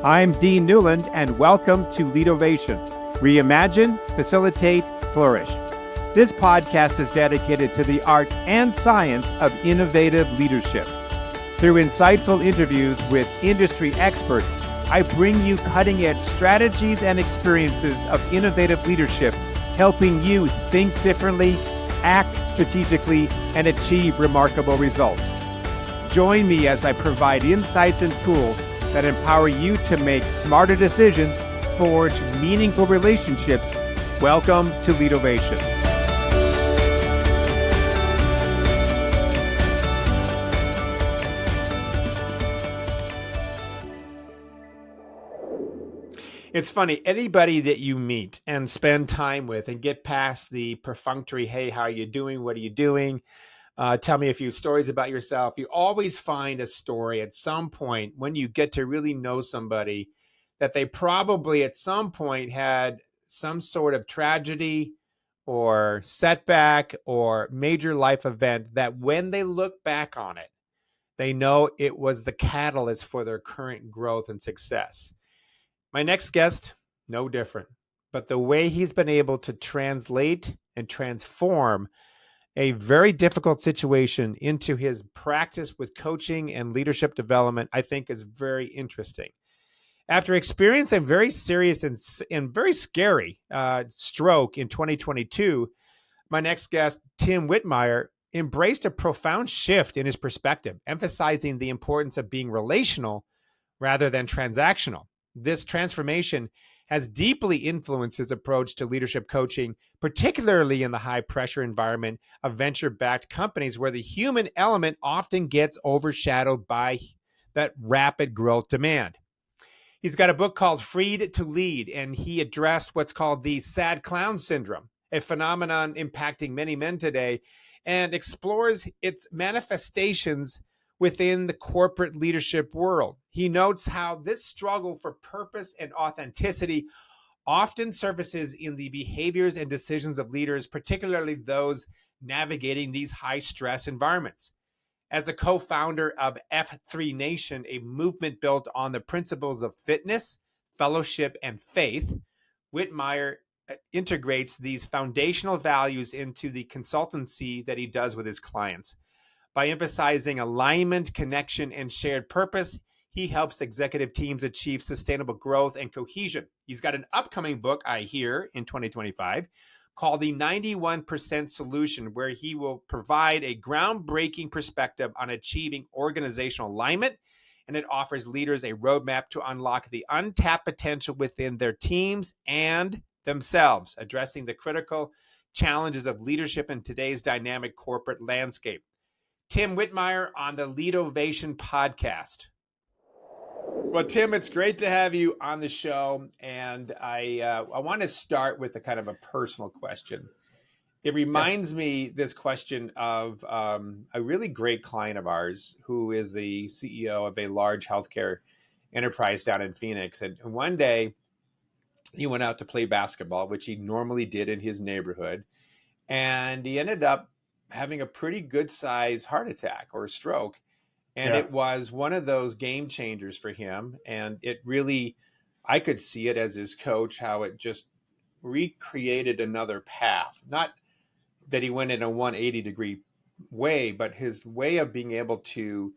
I'm Dean Newlund, and welcome to Leadovation. Reimagine, facilitate, flourish. This podcast is dedicated to the art and science of innovative leadership. Through insightful interviews with industry experts, I bring you cutting-edge strategies and experiences of innovative leadership, helping you think differently, act strategically, and achieve remarkable results. Join me as I provide insights and tools that empower you to make smarter decisions, forge meaningful relationships. Welcome to Leadovation. It's funny, anybody that you meet and spend time with and get past the perfunctory, hey, how are you doing? What are you doing? Tell me a few stories about yourself. You always find a story at some point when you get to really know somebody that they probably at some point had some sort of tragedy or setback or major life event that when they look back on it, they know it was the catalyst for their current growth and success. My next guest, no different, but the way he's been able to translate and transform a very difficult situation into his practice with coaching and leadership development, I think is very interesting. After experiencing a very serious and very scary stroke in 2022, my next guest, Tim Whitmire, embraced a profound shift in his perspective, emphasizing the importance of being relational rather than transactional. This transformation has deeply influenced his approach to leadership coaching, particularly in the high-pressure environment of venture-backed companies where the human element often gets overshadowed by that rapid growth demand. He's got a book called Freed to Lead, and he addressed what's called the sad clown syndrome, a phenomenon impacting many men today, and explores its manifestations within the corporate leadership world. He notes how this struggle for purpose and authenticity often surfaces in the behaviors and decisions of leaders, particularly those navigating these high-stress environments. As a co-founder of F3 Nation, a movement built on the principles of fitness, fellowship, and faith, Whitmire integrates these foundational values into the consultancy that he does with his clients. By emphasizing alignment, connection, and shared purpose, he helps executive teams achieve sustainable growth and cohesion. He's got an upcoming book, I hear, in 2025 called The 91% Solution, where he will provide a groundbreaking perspective on achieving organizational alignment, and it offers leaders a roadmap to unlock the untapped potential within their teams and themselves, addressing the critical challenges of leadership in today's dynamic corporate landscape. Tim Whitmire on the Leadovation podcast. Well, Tim, it's great to have you on the show, and I want to start with a kind of a personal question. It reminds me, this question, of a really great client of ours who is the CEO of a large healthcare enterprise down in Phoenix. And one day he went out to play basketball, which he normally did in his neighborhood, and he ended up having a pretty good size heart attack or stroke. And it was one of those game changers for him. And it really, I could see it as his coach, how it just recreated another path. Not that he went in a 180-degree way, but his way of being able to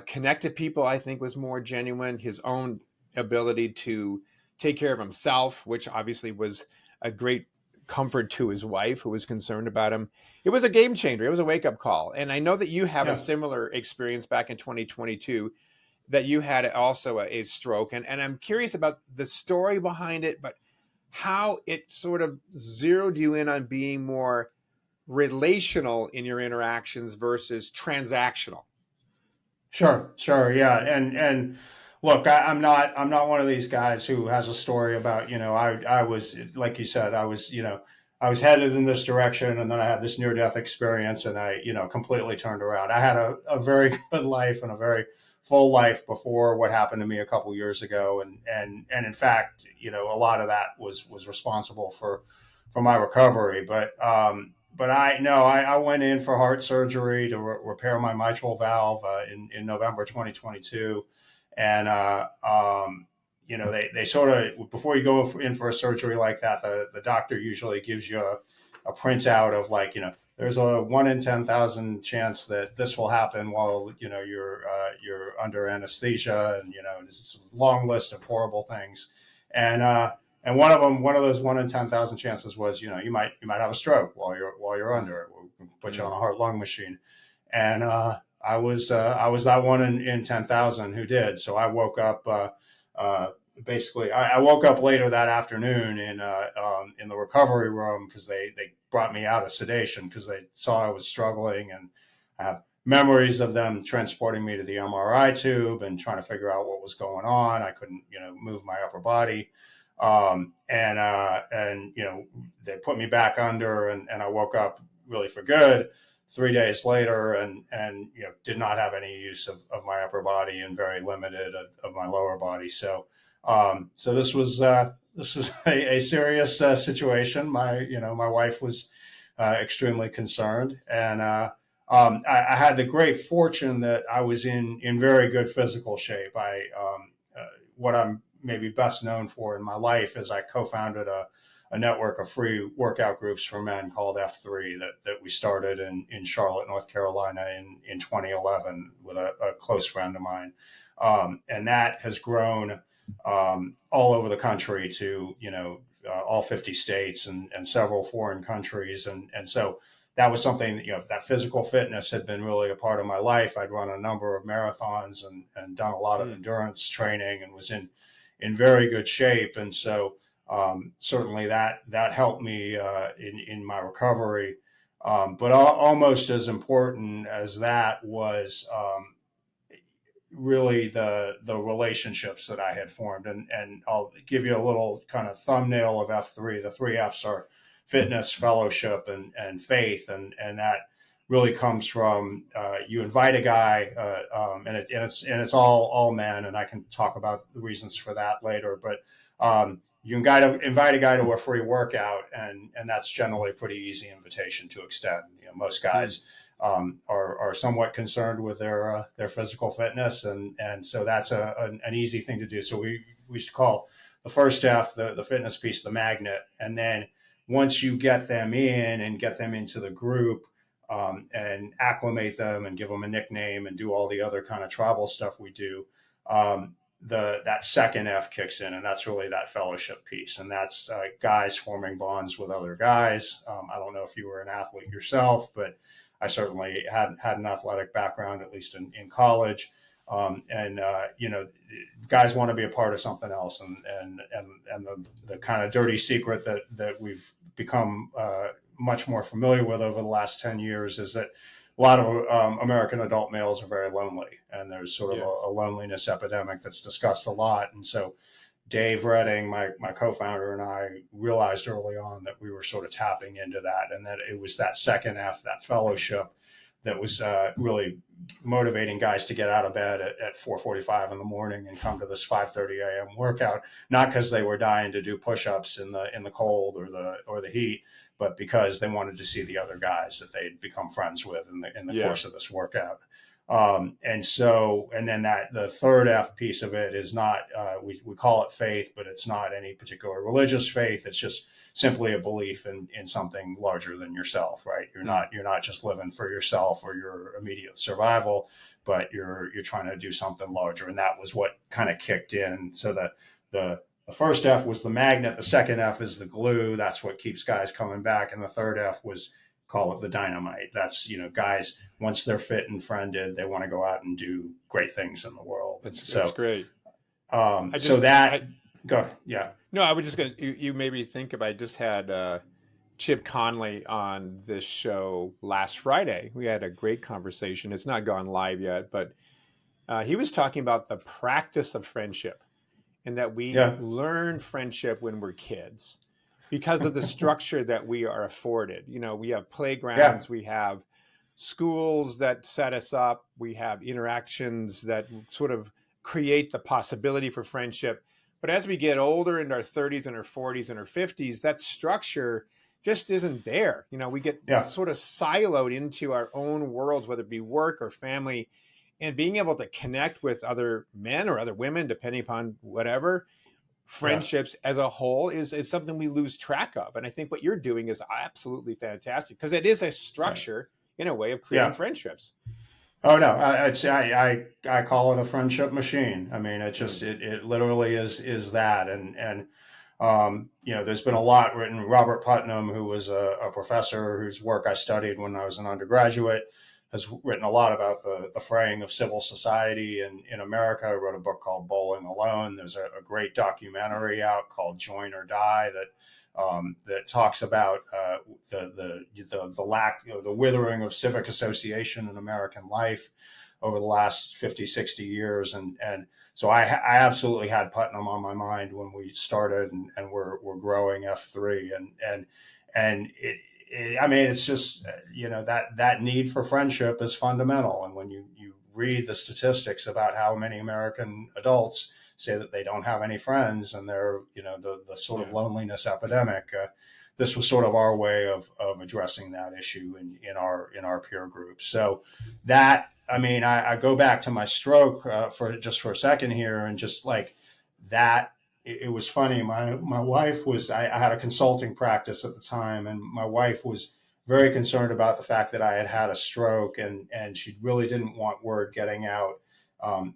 connect to people, I think, was more genuine. His own ability to take care of himself, which obviously was a great comfort to his wife, who was concerned about him. It was a game changer. It was a wake-up call. And I know that you have a similar experience back in 2022, that you had also a stroke. And I'm curious about the story behind it, but how it sort of zeroed you in on being more relational in your interactions versus transactional. Sure. Yeah. And look, I'm not one of these guys who has a story about, I was, like you said, I was headed in this direction, and then I had this near death experience, and I, completely turned around. I had a very good life and a very full life before what happened to me a couple years ago. And in fact, a lot of that was responsible for my recovery. But I went in for heart surgery to repair my mitral valve in November 2022, and they sort of, before you go in for a surgery like that, the doctor usually gives you a printout of like, there's a 1 in 10,000 chance that this will happen while you're under anesthesia, and this long list of horrible things, and one of those 1 in 10,000 chances was you might have a stroke while you're under it. We'll put you on a heart lung machine, and I was that 1 in 10,000 who did. So I woke up. Basically, I woke up later that afternoon in the recovery room because they brought me out of sedation because they saw I was struggling, and I have memories of them transporting me to the MRI tube and trying to figure out what was going on. I couldn't move my upper body, and they put me back under, and I woke up really for good 3 days later, and did not have any use of my upper body and very limited of my lower body. So this was a serious situation. My wife was extremely concerned, and I had the great fortune that I was in very good physical shape. What I'm maybe best known for in my life is I co-founded a network of free workout groups for men called F3 that we started in Charlotte, North Carolina in 2011 with a close friend of mine, and that has grown all over the country to all 50 states and several foreign countries, and so that was something that physical fitness had been really a part of my life. I'd run a number of marathons and done a lot of endurance training and was in very good shape, and so certainly that helped me in my recovery. But almost as important as that was really the relationships that I had formed, and I'll give you a little kind of thumbnail of F3. The three F's are fitness, fellowship, and faith, and that really comes from you invite a guy, and it's all men, and I can talk about the reasons for that later, but you can invite a guy to a free workout, and that's generally a pretty easy invitation to extend. Most guys are somewhat concerned with their physical fitness, and so that's an easy thing to do. So we used to call the first F, the fitness piece, the magnet, and then once you get them in and get them into the group, and acclimate them and give them a nickname and do all the other kind of tribal stuff we do, that second F kicks in, and that's really that fellowship piece, and that's guys forming bonds with other guys. I don't know if you were an athlete yourself, but I certainly had an athletic background, at least in college. Guys want to be a part of something else, and the kind of dirty secret that we've become much more familiar with over the last 10 years is that a lot of American adult males are very lonely, and there's sort of a loneliness epidemic that's discussed a lot. And so Dave Redding, my co-founder, and I realized early on that we were sort of tapping into that, and that it was that second F, that fellowship, that was really motivating guys to get out of bed at 4:45 in the morning and come to this 5:30 a.m. workout, not because they were dying to do push-ups in the cold or the heat, but because they wanted to see the other guys that they'd become friends with in the course of this workout. And then the third F piece of it is not, we call it faith, but it's not any particular religious faith. It's just simply a belief in something larger than yourself, right? You're not just living for yourself or your immediate survival, but you're trying to do something larger. And that was what kind of kicked in. So the first F was the magnet. The second F is the glue. That's what keeps guys coming back. And the third F was, call it the dynamite. That's, guys, once they're fit and friended, they want to go out and do great things in the world. That's great. Go. Yeah. No, I was just going to, you made me think of, I just had Chip Conley on this show last Friday. We had a great conversation. It's not gone live yet, but he was talking about the practice of friendship, and that we learn friendship when we're kids because of the structure that we are afforded. We have playgrounds, we have schools that set us up, we have interactions that sort of create the possibility for friendship. But as we get older, in our 30s and our 40s and our 50s, that structure just isn't there. We get sort of siloed into our own worlds, whether it be work or family. and being able to connect with other men or other women, depending upon whatever Yeah. friendships as a whole is something we lose track of. And I think what you're doing is absolutely fantastic because it is a Yeah. structure in a way of creating Yeah. friendships. Oh no, I call it a friendship machine. I mean, it Mm. just it literally is that, and there's been a lot written. Robert Putnam, who was a professor whose work I studied when I was an undergraduate, has written a lot about the fraying of civil society in America. I wrote a book called Bowling Alone. There's a great documentary out called Join or Die that talks about the lack, the withering of civic association in American life over the last 50, 60 years. And so I absolutely had Putnam on my mind when we started and we're growing F3 and I mean, it's just, that need for friendship is fundamental. And when you read the statistics about how many American adults say that they don't have any friends and they're, the sort of Yeah. loneliness epidemic, this was sort of our way of addressing that issue in our peer group. So that, I mean, I go back to my stroke for a second here, and just like that, it was funny. My wife was, I had a consulting practice at the time, and my wife was very concerned about the fact that I had had a stroke, and she really didn't want word getting out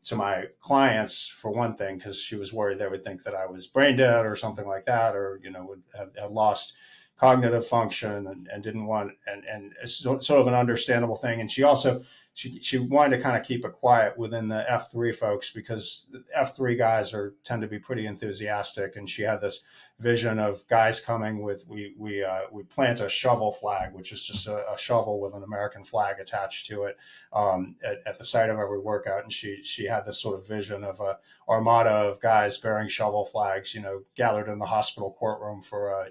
to my clients, for one thing, because she was worried they would think that I was brain dead or something like that, or would have lost cognitive function, and didn't want, and it's sort of an understandable thing. And she also she wanted to kind of keep it quiet within the F3 folks, because the F3 guys tend to be pretty enthusiastic. And she had this vision of guys coming with, we plant a shovel flag, which is just a shovel with an American flag attached to it, at the site of every workout. And she had this sort of vision of a armada of guys bearing shovel flags, gathered in the hospital courtroom for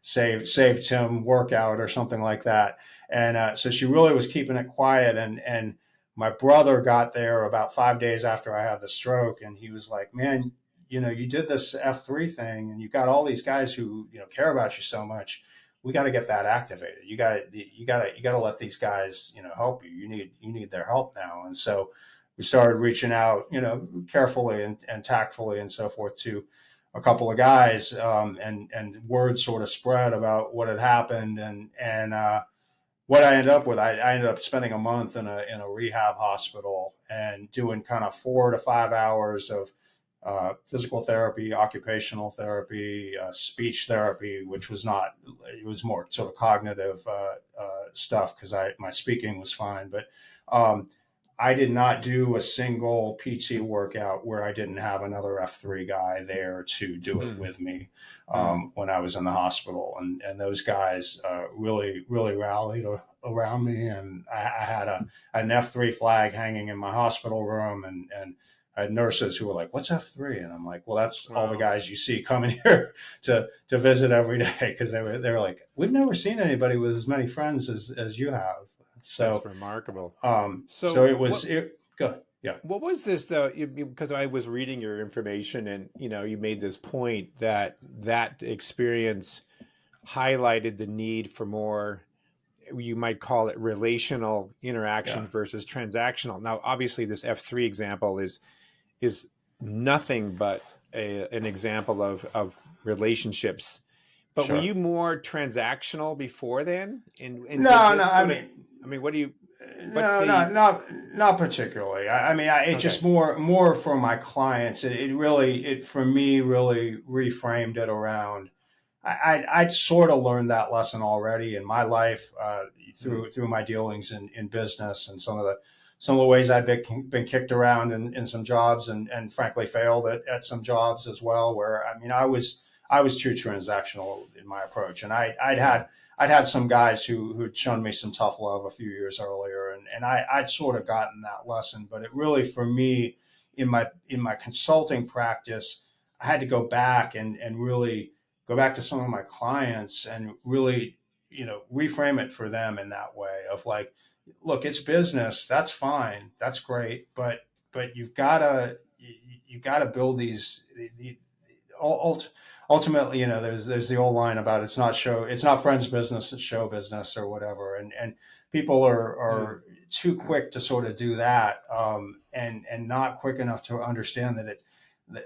save Tim workout or something like that. And so she really was keeping it quiet. And my brother got there about 5 days after I had the stroke, and he was like, "Man, you did this F3 thing, and you got all these guys who care about you so much. We got to get that activated. You got to let these guys help you. You need their help now." And so we started reaching out, carefully and tactfully and so forth, to a couple of guys, and word sort of spread about what had happened, and what I ended up with. I ended up spending a month in a rehab hospital and doing kind of 4 to 5 hours of physical therapy, occupational therapy, speech therapy, which was not, it was more sort of cognitive stuff, because my speaking was fine, but I did not do a single PT workout where I didn't have another F3 guy there to do it Mm. with me Mm. when I was in the hospital. And those guys really, really rallied around me. And I had an F3 flag hanging in my hospital room, and I had nurses who were like, "What's F3?" And I'm like, "Well, that's all the Wow. guys you see coming here to visit every day," because they were like, "We've never seen anybody with as many friends as you have." That's So remarkable. so So it was good. Yeah. what was this though? Because I was reading your information, and you made this point that experience highlighted the need for more, you might call it, relational Yeah. interactions versus transactional. Now, obviously, this F3 example is nothing but an example of relationships. But were Sure. you more transactional before then? And did No, no. this I sort of, mean, I mean, what do you? What's no, the? not particularly. I mean, it Okay. just more for my clients. It really, for me, really reframed it around. I'd sort of learned that lesson already in my life, Mm. through my dealings in business, and some of the ways I'd been kicked around in some jobs, and frankly failed at some jobs as well. Where, I mean, I was too transactional in my approach, and Yeah. I'd had some guys who'd shown me some tough love a few years earlier, and I'd sort of gotten that lesson. But it really, for me, in my consulting practice, I had to go back and really go back to some of my clients and really, reframe it for them in that way of like, look, it's business. That's fine. That's great. But you've got to build these, ultimately, there's the old line about it's not friends business, it's show business or whatever. And people Mm. are too quick to sort of do that, and not quick enough to understand that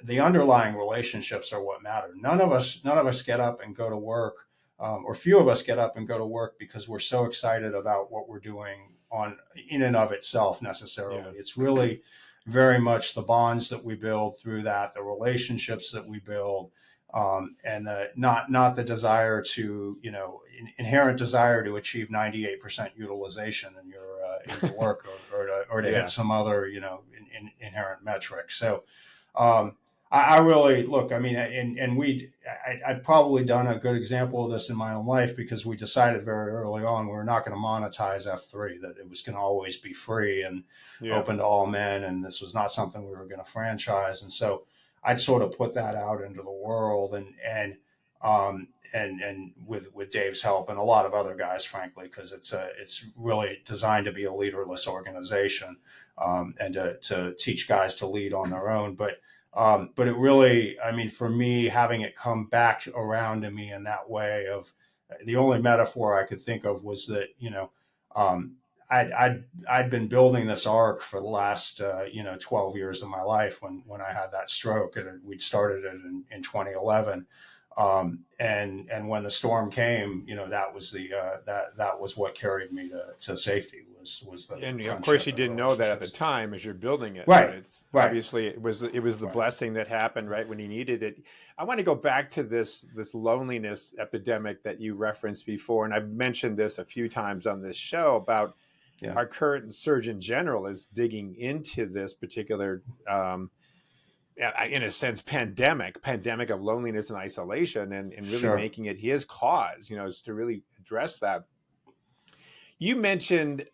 the underlying relationships are what matter. None of us get up and go to work, or few of us get up and go to work because we're so excited about what we're doing on in and of itself necessarily. Yeah. It's really very much the bonds that we build through that, the relationships that we build, and not the desire to, inherent desire to achieve 98% utilization in your work, or to Yeah. hit some other, inherent metric. So, I really look. I mean, I'd probably done a good example of this in my own life, because we decided very early on we were not going to monetize F3, that it was going to always be free and Yeah. open to all men, and this was not something we were going to franchise. And so I'd sort of put that out into the world, and with Dave's help and a lot of other guys, frankly, because it's really designed to be a leaderless organization, and to teach guys to lead on their own. But it really, I mean, for me, having it come back around to me in that way, of the only metaphor I could think of was that, I'd been building this arc for the last 12 years of my life when I had that stroke, and we'd started it in 2011. And when the storm came, that was that was what carried me to safety, was the And of course, friendship you and didn't know that at the relationships. time as you're building it, but Right, it's right, obviously it was the right. blessing that happened right when you needed it. I want to go back to this loneliness epidemic that you referenced before, and I've mentioned this a few times on this show about Yeah, our current Surgeon General is digging into this particular, in a sense, pandemic of loneliness and isolation, and really sure. making it his cause, is to really address that. You mentioned,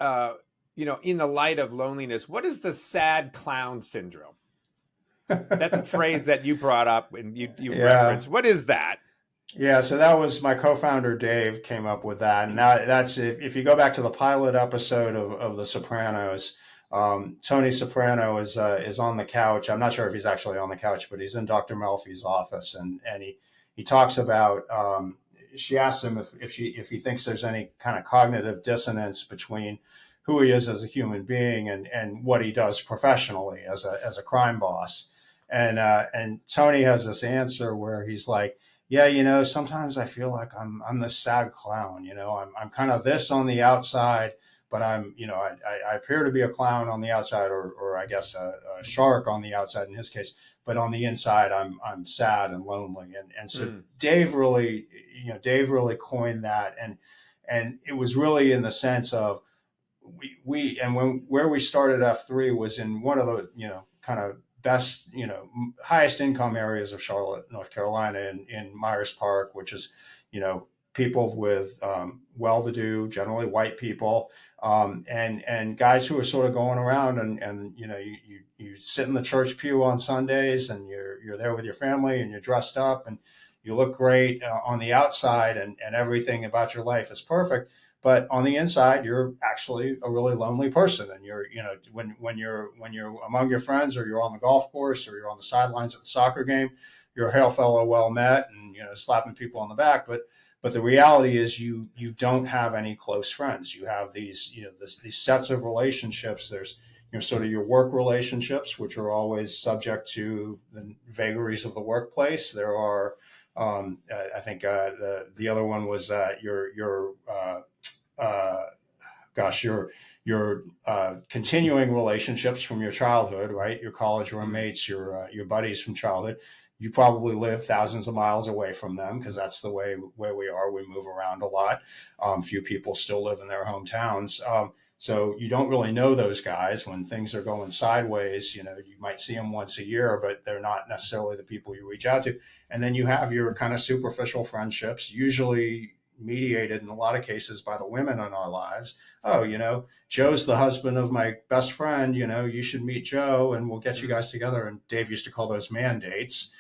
in the light of loneliness, what is the sad clown syndrome? That's a phrase that you brought up and you Yeah. referenced. What is that? Yeah, so that was my co-founder Dave came up with that, and that's if you go back to the pilot episode of The Sopranos, Tony Soprano is on the couch. I'm not sure if he's actually on the couch, but he's in Dr. Melfi's office, and he talks about. She asks him if he thinks there's any kind of cognitive dissonance between who he is as a human being and what he does professionally as a crime boss, and Tony has this answer where he's like, yeah, sometimes I feel like I'm this sad clown. I'm kind of this on the outside, but I appear to be a clown on the outside, or I guess a shark on the outside in his case, but on the inside I'm sad and lonely. And so Mm. Dave really coined that, and it was really in the sense of we and when where we started F3 was in one of the kind of best highest income areas of Charlotte, North Carolina, in Myers Park, which is people with well-to-do, generally white people, and guys who are sort of going around, and you sit in the church pew on Sundays, and you're there with your family, and you're dressed up, and you look great on the outside, and everything about your life is perfect. But on the inside, you're actually a really lonely person, and you're when you're among your friends, or you're on the golf course, or you're on the sidelines at the soccer game, you're a hail fellow, well met, and slapping people on the back. But the reality is, you don't have any close friends. You have these sets of relationships. There's sort of your work relationships, which are always subject to the vagaries of the workplace. There are, I think, the other one was your uh, gosh, your continuing relationships from your childhood, right? Your college Mm. roommates, your buddies from childhood. You probably live thousands of miles away from them, because that's the way where we are. We move around a lot. Few people still live in their hometowns. So you don't really know those guys when things are going sideways. You might see them once a year, but they're not necessarily the people you reach out to. And then you have your kind of superficial friendships, usually mediated in a lot of cases by the women in our lives. Oh, Joe's the husband of my best friend. You should meet Joe, and we'll get you Mm. guys together. And Dave used to call those mandates,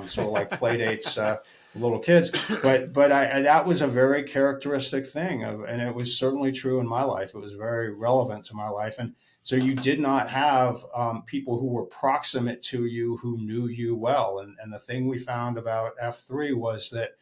sort of like play dates with little kids. But that was a very characteristic thing and it was certainly true in my life. It was very relevant to my life, and so you did not have people who were proximate to you, who knew you well. And the thing we found about F3 was that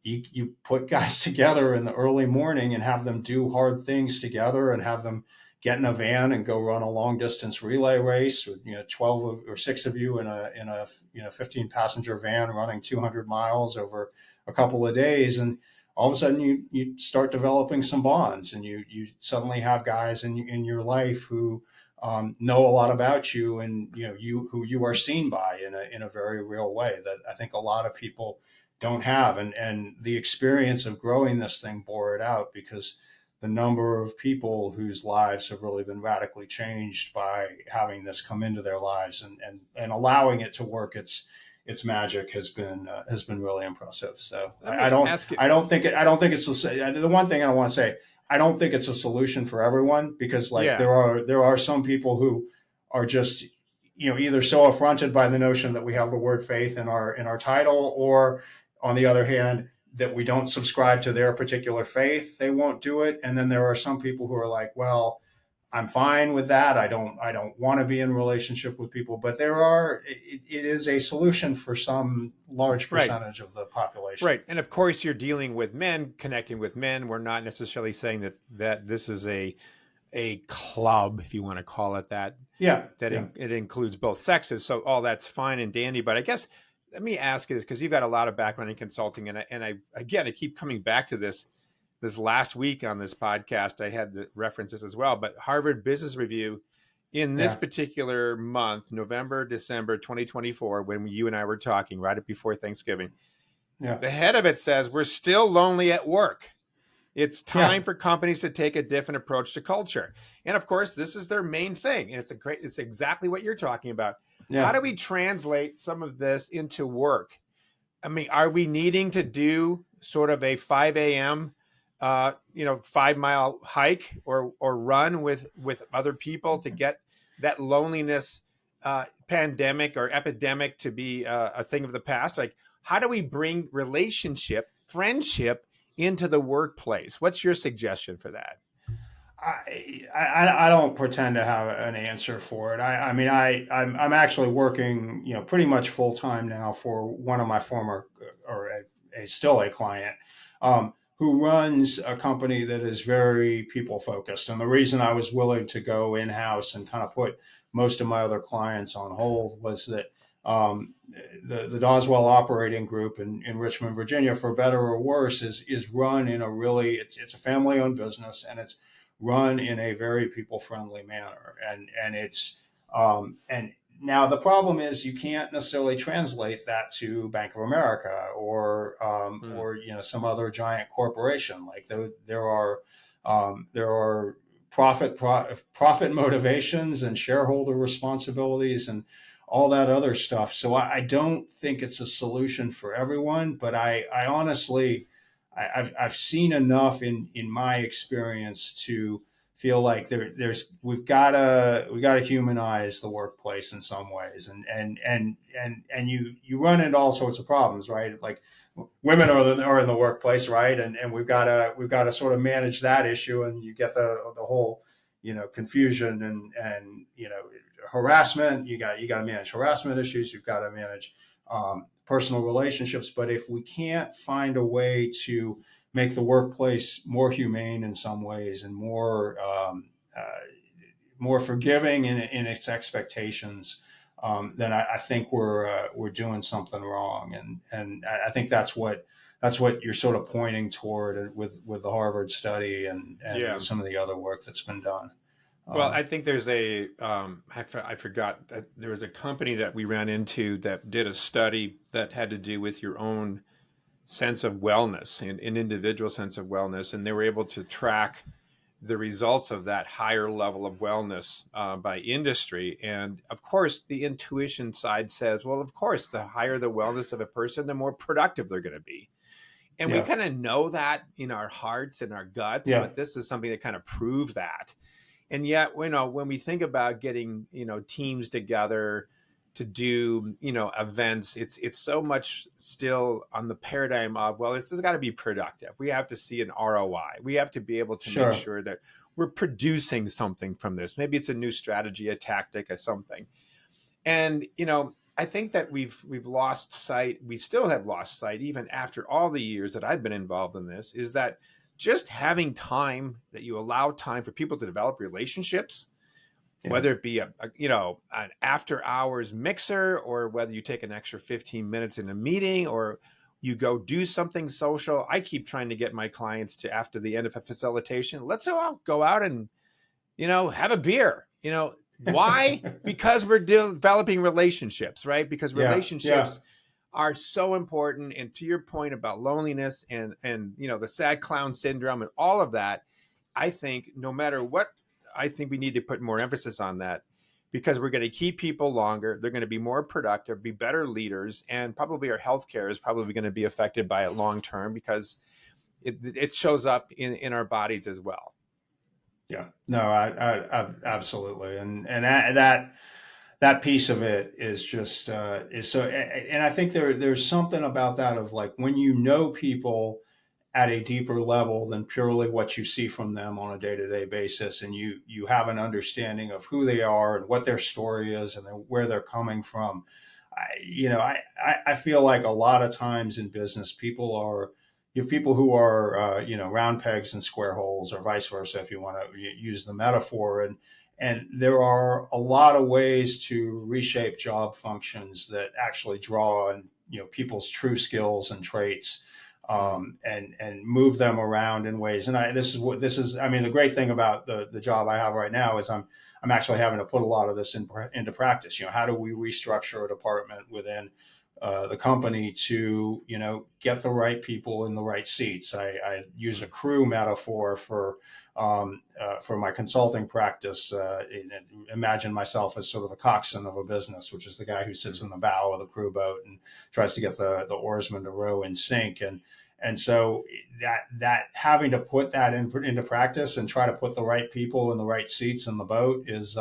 you put guys together in the early morning and have them do hard things together, and have them get in a van and go run a long distance relay race with 12 or 6 of you in a 15 passenger van running 200 miles over a couple of days, and all of a sudden you start developing some bonds, and you suddenly have guys in your life who know a lot about you, and who you are seen by in a very real way that I think a lot of people don't have, and the experience of growing this thing bore it out, because the number of people whose lives have really been radically changed by having this come into their lives, and allowing it to work its magic has been really impressive. So Let me ask you. I don't think it's the one thing I want to say. I don't think it's a solution for everyone, because like Yeah, there are some people who are just either so affronted by the notion that we have the word faith in our title, or on the other hand, that we don't subscribe to their particular faith, they won't do it. And then there are some people who are like, well, I'm fine with that. I don't want to be in relationship with people, but it is a solution for some large right. percentage of the population. Right. And of course, you're dealing with men, connecting with men. We're not necessarily saying that this is a club, if you want to call it that, Yeah. Yeah. it includes both sexes. So all that's fine and dandy. But I guess let me ask you this, because you've got a lot of background in consulting, and I keep coming back to this. This last week on this podcast, I had the references as well. But Harvard Business Review, in this Yeah. particular month, November, December 2024, when you and I were talking right before Thanksgiving, Yeah. the head of it says we're still lonely at work. It's Yeah. time for companies to take a different approach to culture. And of course, this is their main thing. And it's exactly what you're talking about. How Yeah. do we translate some of this into work? I mean, are we needing to do sort of a 5 a.m., 5 mile hike or run with other people to get that loneliness pandemic or epidemic to be a thing of the past? Like, how do we bring relationship, friendship into the workplace? What's your suggestion for that? I don't pretend to have an answer for it. I mean, I'm actually working, pretty much full time now for one of my former, or still a client, who runs a company that is very people focused. And the reason I was willing to go in house and kind of put most of my other clients on hold was that the Doswell Operating Group in Richmond, Virginia, for better or worse, is run in a really it's a family owned business, and it's run in a very people friendly manner, and it's and now the problem is you can't necessarily translate that to Bank of America Mm. or some other giant corporation. Like there are profit motivations and shareholder responsibilities and all that other stuff. So I don't think it's a solution for everyone, but I honestly I've seen enough in my experience to feel like we got to humanize the workplace in some ways, and you run into all sorts of problems, right? Like women are in the workplace, right? And we've got to sort of manage that issue, and you get the whole confusion and harassment. You got to manage harassment issues. You've got to manage personal relationships. But if we can't find a way to make the workplace more humane in some ways and more forgiving in its expectations, then I think we're doing something wrong, and I think that's what you're sort of pointing toward with the Harvard study and Yeah. with some of the other work that's been done. Well, Um, I think there's I forgot that there was a company that we ran into that did a study that had to do with your own sense of wellness, an individual sense of wellness. And they were able to track the results of that higher level of wellness by industry. And of course, the intuition side says, well, of course, the higher the wellness of a person, the more productive they're going to be. And we yeah, kind of know that in our hearts and our guts, yeah, but this is something that kind of proved that. And yet, when we think about getting, teams together to do, events, it's so much still on the paradigm of, well, this has got to be productive. We have to see an ROI. We have to be able to make sure, sure that we're producing something from this. Maybe it's a new strategy, a tactic, or something. And I think that we've lost sight. We still have lost sight, even after all the years that I've been involved in this. Is that just having time, that you allow time for people to develop relationships, Yeah. whether it be an after hours mixer, or whether you take an extra 15 minutes in a meeting, or you go do something social. I keep trying to get my clients to, after the end of a facilitation, let's go out and, have a beer. Why? Because we're developing relationships, right? Because Yeah. Yeah. relationships are so important. And to your point about loneliness and the sad clown syndrome and all of that, I think no matter what, I think we need to put more emphasis on that, because we're going to keep people longer. They're going to be more productive, be better leaders, and probably our healthcare is probably going to be affected by it long term, because it shows up in our bodies as well. Yeah. No, I absolutely. And that piece of it is just is so, and I think there's something about that, of like, when you know people at a deeper level than purely what you see from them on a day-to-day basis, and you have an understanding of who they are and what their story is and where they're coming from. I feel like a lot of times in business, you have people who are round pegs and square holes, or vice versa, if you want to use the metaphor. And there are a lot of ways to reshape job functions that actually draw on people's true skills and traits, and move them around in ways. And this is. I mean, the great thing about the job I have right now is I'm actually having to put a lot of this into practice. How do we restructure a department within the company to get the right people in the right seats? I use a crew metaphor for my consulting practice. Imagine myself as sort of the coxswain of a business, which is the guy who sits in the bow of the crew boat and tries to get the oarsmen to row in sync. And so that having to put that into practice and try to put the right people in the right seats in the boat is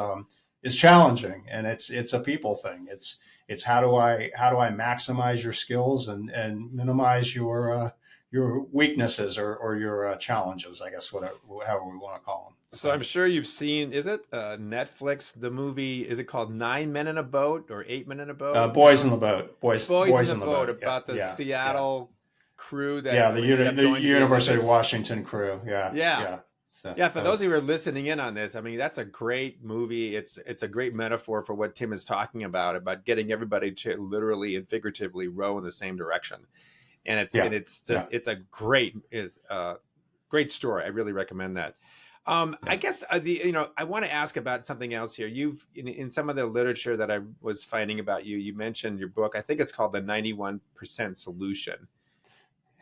challenging, and it's a people thing. It's how do I maximize your skills and minimize your weaknesses or your challenges, I guess, whatever, however we want to call them. So I'm sure you've seen, is it Netflix, the movie, is it called 9 Men in a Boat or 8 Men in a Boat? Boys in the Boat. Boys in the boat. Boat, about the Seattle crew that the University of Washington crew. Yeah. For those who are listening in on this, I mean, that's a great movie. It's a great metaphor for what Tim is talking about getting everybody to literally and figuratively row in the same direction. And it's a great story. I really recommend that. I guess I want to ask about something else here. You've in some of the literature that I was finding about you, you mentioned your book. I think it's called The 91% Solution.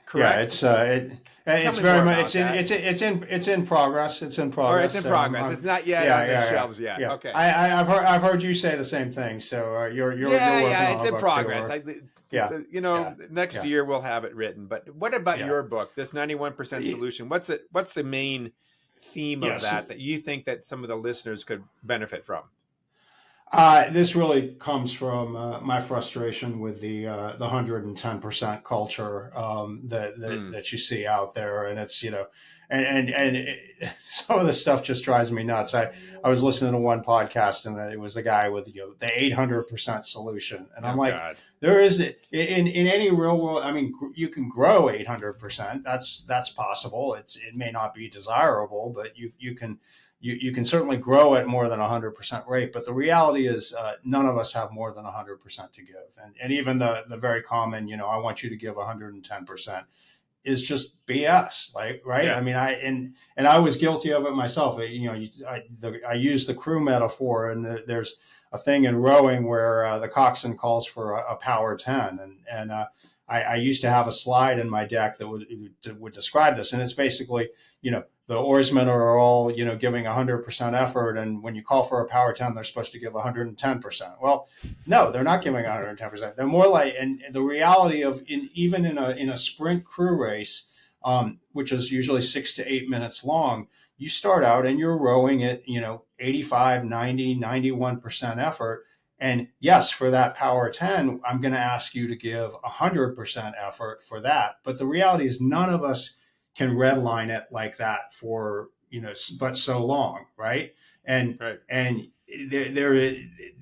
Correct? Yeah, it's very much it's in progress. It's in progress. Or it's in progress. It's not yet on the shelves yet. Yeah. Okay. I've heard you say the same thing. So you're working on it's in progress. Too, next year we'll have it written. But what about your book, this 91% Solution? What's the main theme of that you think that some of the listeners could benefit from? This really comes from my frustration with the 110% culture that you see out there, and it's some of this stuff just drives me nuts. I was listening to one podcast, and it was a guy with the 800% solution, and I'm like, God. There is in any real world. I mean, you can grow 800%. That's possible. It may not be desirable, but you can certainly grow at more than 100% rate. But the reality is none of us have more than 100% to give. And even the very common, I want you to give 110% is just BS, right? Yeah. I mean, I was guilty of it myself. I use the crew metaphor, and there's a thing in rowing where the coxswain calls for a power 10. And I used to have a slide in my deck that would describe this. And it's basically, the oarsmen are all, giving 100% effort. And when you call for a power 10, they're supposed to give 110%. Well, no, they're not giving 110%. They're more like, and the reality of even in a sprint crew race, which is usually 6 to 8 minutes long, you start out and you're rowing at, 85, 90, 91% effort. And yes, for that power 10, I'm going to ask you to give 100% effort for that. But the reality is none of us can redline it like that for, but so long. Right. And there,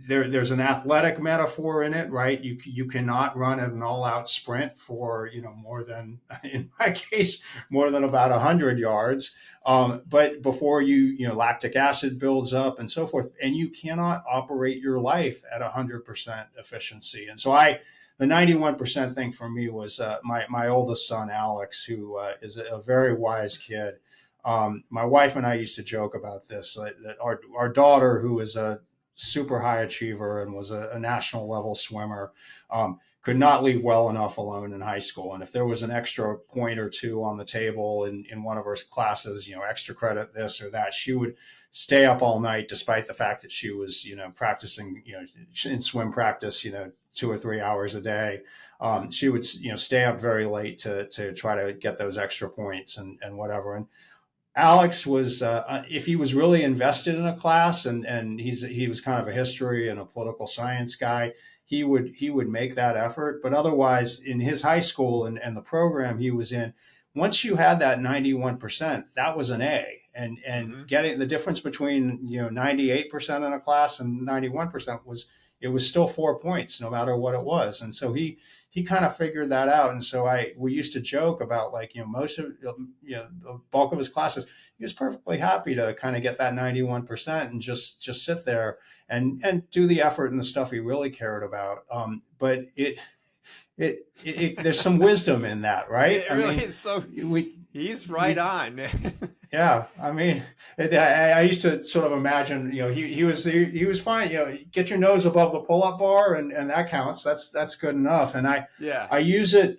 there, there's an athletic metaphor in it, right? You cannot run an all out sprint for more than, in my case, more than about 100 yards. But before lactic acid builds up and so forth, and you cannot operate your life at 100% efficiency. And so the 91% thing for me was my oldest son Alex, who is a very wise kid. My wife and I used to joke about this, that our daughter, who is a super high achiever and was a national level swimmer, could not leave well enough alone in high school. And if there was an extra point or two on the table in one of her classes, extra credit, this or that, she would stay up all night, despite the fact that she was, practicing, in swim practice, 2 or 3 hours a day. She would, stay up very late to try to get those extra points and whatever. And Alex was, if he was really invested in a class, and he was kind of a history and a political science guy, he would make that effort. But otherwise, in his high school and the program he was in, once you had that 91%, that was an A. And getting the difference between 98% in a class and 91% was still 4 points, no matter what it was. And so he kind of figured that out. And so we used to joke about, like, most of, the bulk of his classes, he was perfectly happy to kind of get that 91% and just sit there and do the effort and the stuff he really cared about. But there's some wisdom in that, right? It really is. So he's right on. Yeah, I mean, I used to sort of imagine, he was fine. Get your nose above the pull-up bar, and that counts. That's good enough. And I use it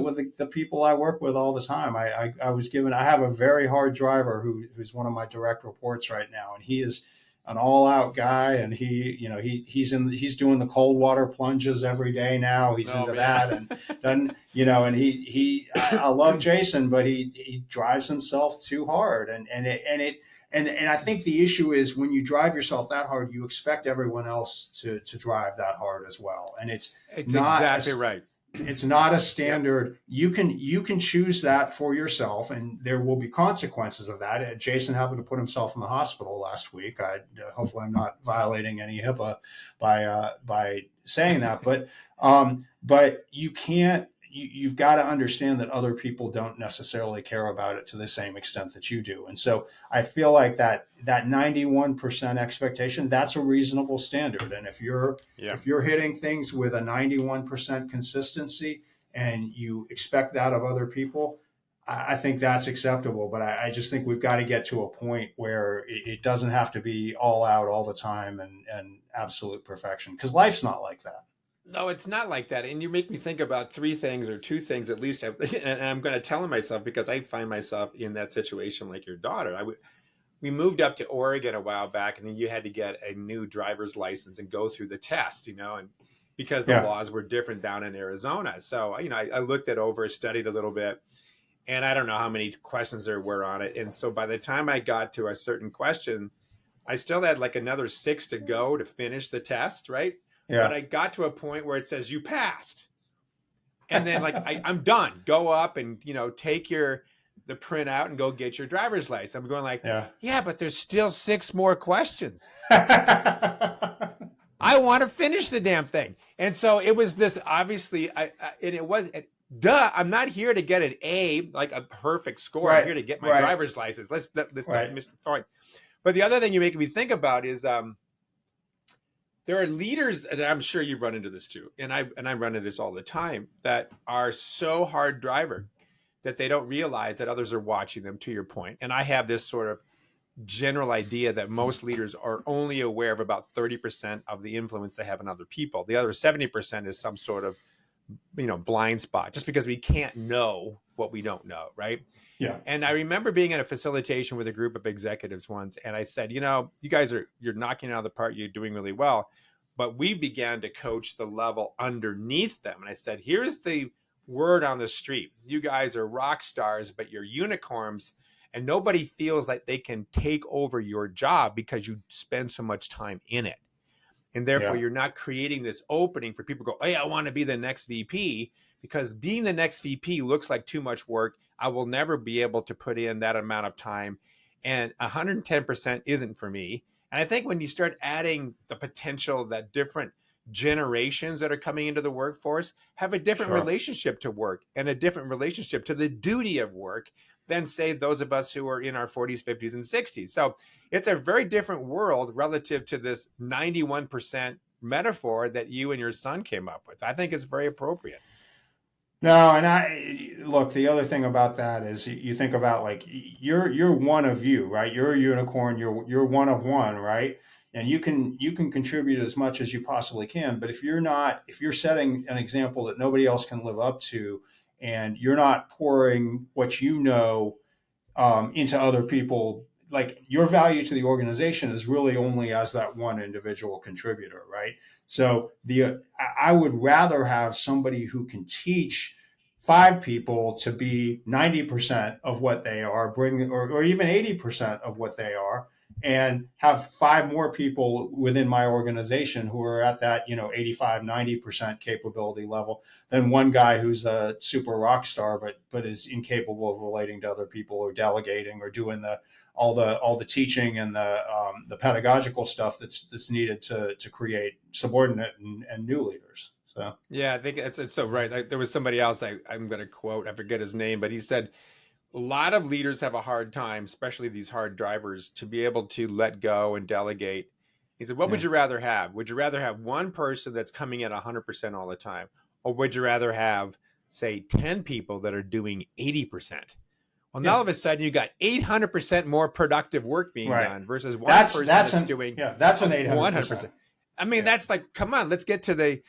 with the people I work with all the time. I have a very hard driver who's one of my direct reports right now, and he is an all-out guy, and he's doing the cold water plunges every day now. He's into that, and then and I love Jason, but he drives himself too hard, and I think the issue is, when you drive yourself that hard, you expect everyone else to drive that hard as well, and it's not exactly right. It's not a standard. Yep. You can choose that for yourself, and there will be consequences of that. Jason happened to put himself in the hospital last week. Hopefully I'm not violating any HIPAA by saying that, but you can't. You've got to understand that other people don't necessarily care about it to the same extent that you do. And so I feel like that 91% expectation, that's a reasonable standard. And if you're hitting things with a 91% consistency and you expect that of other people, I think that's acceptable. But I just think we've got to get to a point where it doesn't have to be all out all the time and absolute perfection, because life's not like that. No, it's not like that. And you make me think about three things, or two things at least. And I'm going to tell myself, because I find myself in that situation like your daughter. We moved up to Oregon a while back, and then you had to get a new driver's license and go through the test, and because the laws were different down in Arizona. So, I looked it over, studied a little bit, and I don't know how many questions there were on it. And so by the time I got to a certain question, I still had like another 6 to go to finish the test, right? Yeah. But I got to a point where it says you passed. And then I'm done. Go up and, take the printout and go get your driver's license. I'm going yeah, but there's still 6 more questions. I want to finish the damn thing. And so it was this, obviously, I'm not here to get an A, like a perfect score. Right. I'm here to get my driver's license. Let's not miss the point. But the other thing you're making me think about is, there are leaders, and I'm sure you've run into this too, and I run into this all the time, that are so hard driver that they don't realize that others are watching them, to your point. And I have this sort of general idea that most leaders are only aware of about 30% of the influence they have on other people. The other 70% is some sort of, blind spot, just because we can't know what we don't know, right? Yeah. And I remember being in a facilitation with a group of executives once, and I said, you guys you're knocking it out of the park, you're doing really well. But we began to coach the level underneath them. And I said, here's the word on the street. You guys are rock stars, but you're unicorns, and nobody feels like they can take over your job because you spend so much time in it. And therefore, you're not creating this opening for people to go, hey, I want to be the next VP, because being the next VP looks like too much work. I will never be able to put in that amount of time. And 110% isn't for me. And I think when you start adding the potential that different generations that are coming into the workforce have a different Sure. relationship to work and a different relationship to the duty of work than, say, those of us who are in our 40s, 50s, and 60s. So it's a very different world relative to this 91% metaphor that you and your son came up with. I think it's very appropriate. No, and I look, the other thing about that is you think about like you're one of you, right? You're a unicorn, you're one of one, right? And you can contribute as much as you possibly can, but if you're setting an example that nobody else can live up to, and you're not pouring what you know into other people, like your value to the organization is really only as that one individual contributor, right? So I would rather have somebody who can teach five people to be 90% of what they are, or even 80% of what they are, and have five more people within my organization who are at that 85, 90% capability level than one guy who's a super rock star but is incapable of relating to other people or delegating or doing all the teaching and the pedagogical stuff that's needed to create subordinate and new leaders. So Yeah, I think it's so right. Like, there was somebody else I'm going to quote, I forget his name, but he said a lot of leaders have a hard time, especially these hard drivers, to be able to let go and delegate. He said, what would yeah, you rather have? Would you rather have one person that's coming in 100% all the time? Or would you rather have, say, 10 people that are doing 80%? Well, now yeah, all of a sudden you got 800% more productive work being right. done versus one person That's that's an doing yeah, that's an 800%. 100%. I mean, Yeah, that's like, come on, let's get to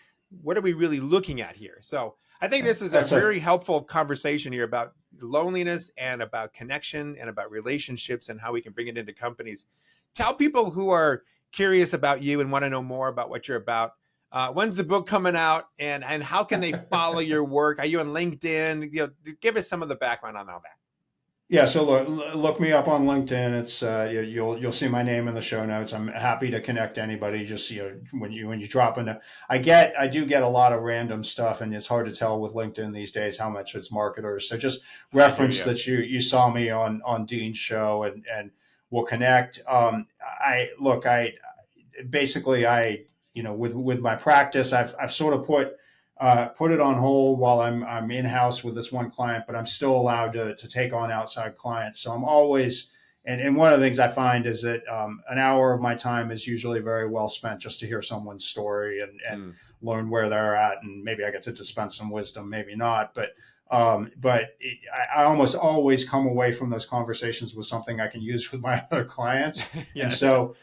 what are we really looking at here? So I think this is a that's a very helpful conversation here about loneliness and about connection and about relationships and how we can bring it into companies. Tell people who are curious about you and want to know more about what you're about. When's the book coming out, and how can they follow your work? Are you on LinkedIn? Give us some of the background on all that. Yeah, so look me up on LinkedIn. It's you'll see my name in the show notes. I'm happy to connect anybody. Just when you drop in, I do get a lot of random stuff, and it's hard to tell with LinkedIn these days how much it's marketers. So just reference that you saw me on Dean's show, and we'll connect. I basically with my practice, I've sort of put it on hold while I'm in house with this one client, but I'm still allowed to take on outside clients. So I'm always, and one of the things I find is that an hour of my time is usually very well spent just to hear someone's story and learn where they're at, and maybe I get to dispense some wisdom, maybe not, but I almost always come away from those conversations with something I can use with my other clients. Yeah. And so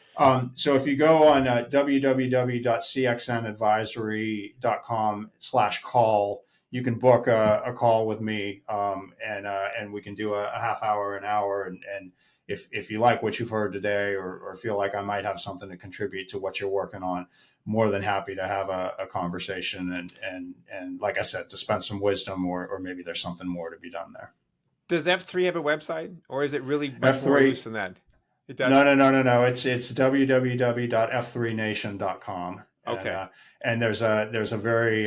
if you go on www.cxnadvisory.com/call, you can book a call with me, and we can do a half hour, an hour. And if you like what you've heard today, or feel like I might have something to contribute to what you're working on, more than happy to have a conversation and like I said, dispense some wisdom, or maybe there's something more to be done there. Does F3 have a website, or is it really much F3, more loose than that? It does. No. It's www.f3nation.com. Okay. And there's a very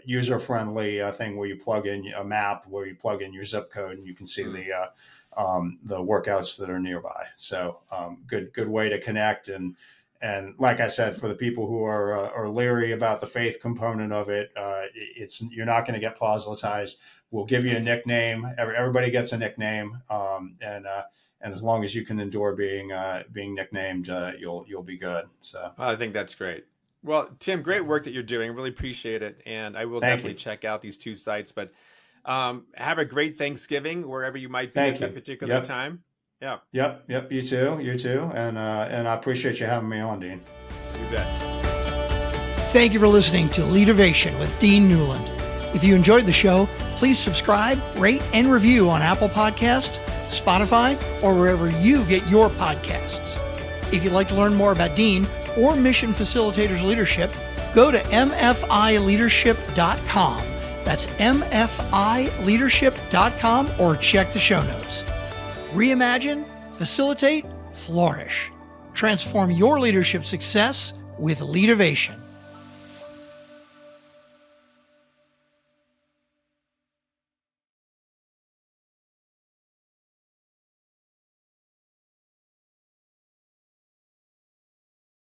user friendly thing where you plug in a map, where you plug in your zip code, and you can see the workouts that are nearby. So good way to connect. And like I said, for the people who are leery about the faith component of it, you're not going to get proselytized. We'll give you a nickname. Everybody gets a nickname, and as long as you can endure being nicknamed, you'll be good. So I think that's great. Well, Tim, great work that you're doing. Really appreciate it, and I will definitely check out these two sites. But have a great Thanksgiving wherever you might be at that particular time. Yeah. Yep. You too. And I appreciate you having me on, Dean. You bet. Thank you for listening to Leadervation with Dean Newlund. If you enjoyed the show, please subscribe, rate, and review on Apple Podcasts, Spotify, or wherever you get your podcasts. If you'd like to learn more about Dean or Mission Facilitators Leadership, go to mfileadership.com. That's mfileadership.com, or check the show notes. Reimagine, facilitate, flourish. Transform your leadership success with Leadervation.